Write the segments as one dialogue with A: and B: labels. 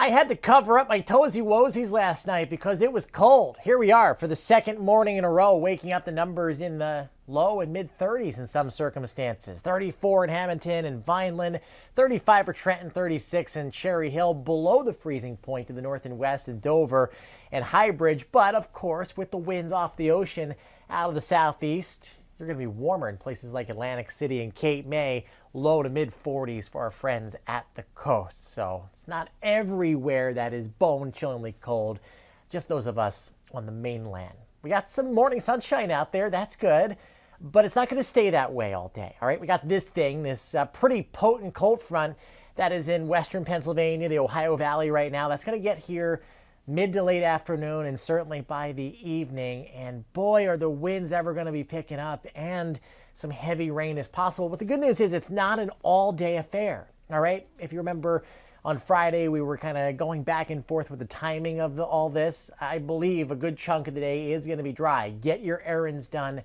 A: I had to cover up my toesy woesies last night because it was cold. Here we are for the second morning in a row, waking up the numbers in the low and mid 30s in some circumstances. 34 in Hamilton and Vineland, 35 for Trenton, 36 in Cherry Hill, below the freezing point to the north and west in Dover and Highbridge. But of course, with the winds off the ocean out of the southeast, you're going to be warmer in places like Atlantic City and Cape May, low to mid 40s for our friends at the coast. So it's not everywhere that is bone-chillingly cold, just those of us on the mainland. We got some morning sunshine out there, that's good, but it's not going to stay that way all day, all right? We got this pretty potent cold front that is in western Pennsylvania, the Ohio Valley right now. That's going to get here mid to late afternoon and certainly by the evening. And boy, are the winds ever going to be picking up, and some heavy rain is possible. But the good news is it's not an all-day affair, all right? If you remember on Friday, we were kind of going back and forth with the timing of all this. I believe a good chunk of the day is going to be dry. Get your errands done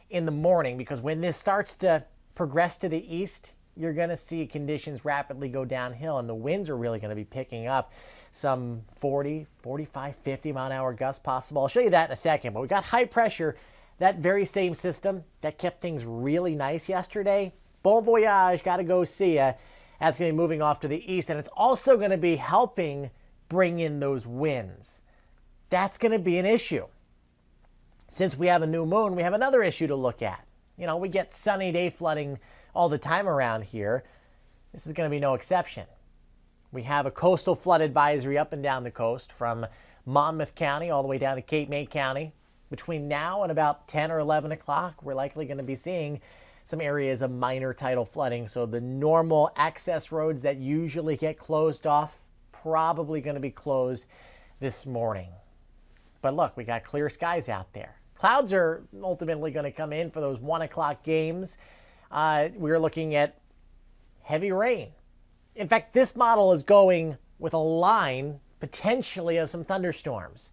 A: in the morning, because when this starts to progress to the east, you're going to see conditions rapidly go downhill, and the winds are really going to be picking up. Some 40, 45, 50 mile an hour gusts possible. I'll show you that in a second. But we got high pressure, that very same system that kept things really nice yesterday. Bon voyage, got to go see ya. That's going to be moving off to the east, and it's also going to be helping bring in those winds. That's going to be an issue. Since we have a new moon, we have another issue to look at. You know, we get sunny day flooding all the time around here. This is going to be no exception. We have a coastal flood advisory up and down the coast from Monmouth County all the way down to Cape May County. Between now and about 10 or 11 o'clock, we're likely going to be seeing some areas of minor tidal flooding. So the normal access roads that usually get closed off, probably going to be closed this morning. But look, we got clear skies out there. Clouds are ultimately going to come in for those 1 o'clock games. We're looking at heavy rain. In fact, this model is going with a line potentially of some thunderstorms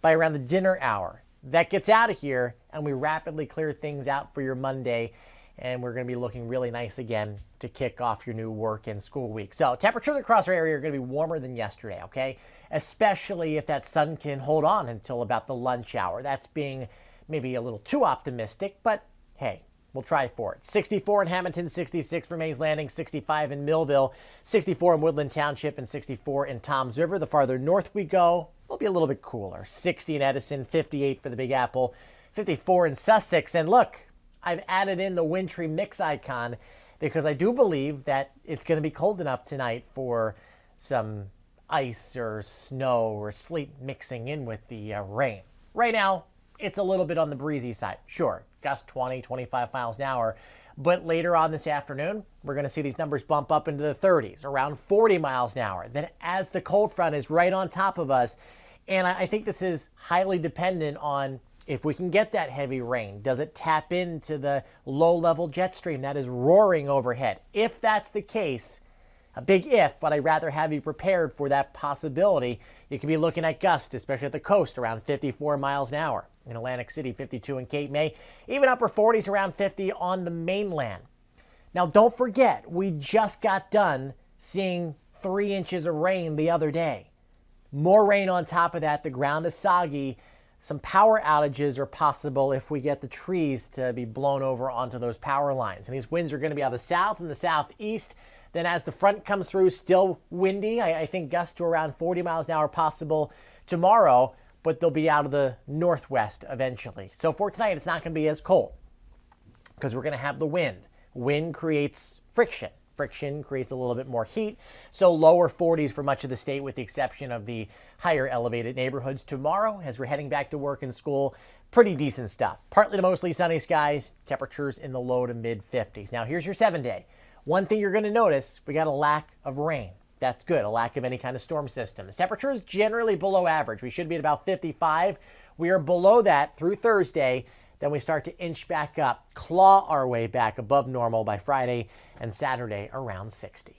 A: by around the dinner hour. That gets out of here, and we rapidly clear things out for your Monday, and we're going to be looking really nice again to kick off your new work and school week. So temperatures across our area are going to be warmer than yesterday, okay? Especially if that sun can hold on until about the lunch hour. That's being maybe a little too optimistic, but hey, we'll try for it. 64 in Hamilton, 66 for Mays Landing, 65 in Millville, 64 in Woodland Township, and 64 in Toms River. The farther north we go, it'll be a little bit cooler. 60 in Edison, 58 for the Big Apple, 54 in Sussex. And look, I've added in the wintry mix icon because I do believe that it's going to be cold enough tonight for some ice or snow or sleet mixing in with the rain. Right now, it's a little bit on the breezy side. Sure, gust 20, 25 miles an hour. But later on this afternoon, we're going to see these numbers bump up into the 30s, around 40 miles an hour. Then as the cold front is right on top of us, and I think this is highly dependent on if we can get that heavy rain. Does it tap into the low-level jet stream that is roaring overhead? If that's the case, a big if, but I'd rather have you prepared for that possibility. You could be looking at gusts, especially at the coast, around 54 miles an hour. In Atlantic City, 52 in Cape May, even upper 40s, around 50 on the mainland. Now, don't forget, we just got done seeing 3 inches of rain the other day. More rain on top of that. The ground is soggy. Some power outages are possible if we get the trees to be blown over onto those power lines. And these winds are going to be out of the south and the southeast. Then as the front comes through, still windy. I think gusts to around 40 miles an hour possible tomorrow, but they'll be out of the northwest eventually. So for tonight, it's not going to be as cold because we're going to have the wind. Wind creates friction. Friction creates a little bit more heat. So lower 40s for much of the state with the exception of the higher elevated neighborhoods. Tomorrow, as we're heading back to work and school, pretty decent stuff. Partly to mostly sunny skies, temperatures in the low to mid 50s. Now here's your 7-day. One thing you're going to notice, we got a lack of rain. That's good, a lack of any kind of storm systems. Temperature is generally below average. We should be at about 55. We are below that through Thursday. Then we start to inch back up, claw our way back above normal by Friday and Saturday around 60.